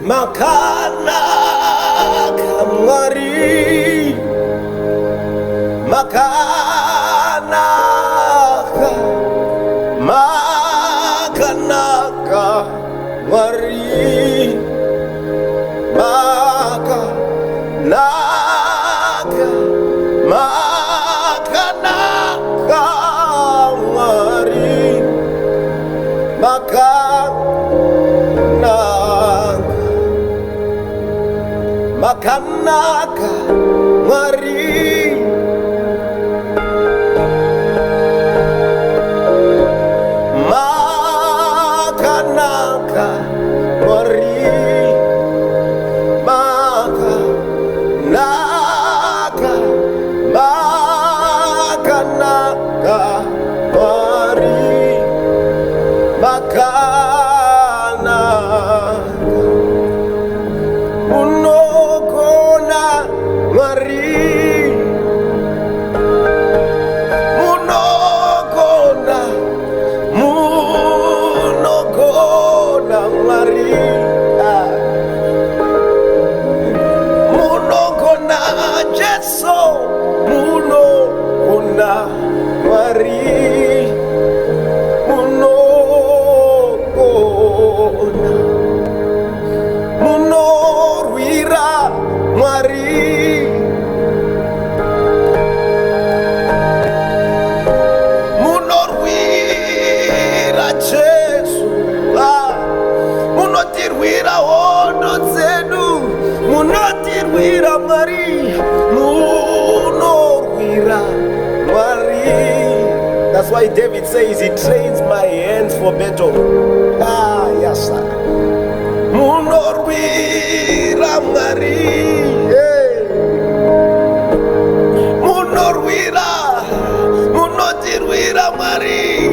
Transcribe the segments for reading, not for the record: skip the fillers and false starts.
Makana kamari, makana kamari, makana kamari, makanaka ngari, makanaka ngari, makanaka ngari, makana munogona Mwari, munogona Mwari, munogona Jesu, munogona Mwari, munorwira Mwari, munorwira Jesu, munotirwira hondo dzedu, munotirwira Mwari, munorwira Mwari. That's why David says he trains my hands for battle. Yes sir. Munorwira Mwari, munotirwira Mwari,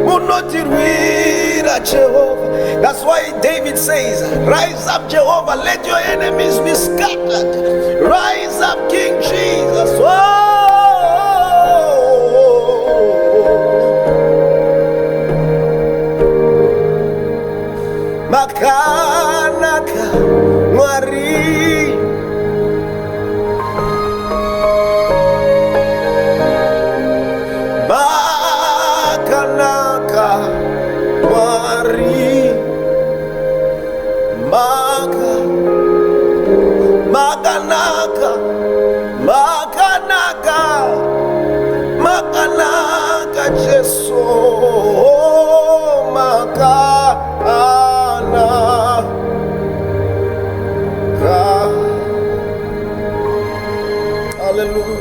munotirwira Jehovah. That's why David says, rise up Jehovah, let your enemies be scattered. Rise up King Jesus. Oh! Makanaka Mwari, makanaka Mwari, makanaka Jesu, makana. Hallelujah.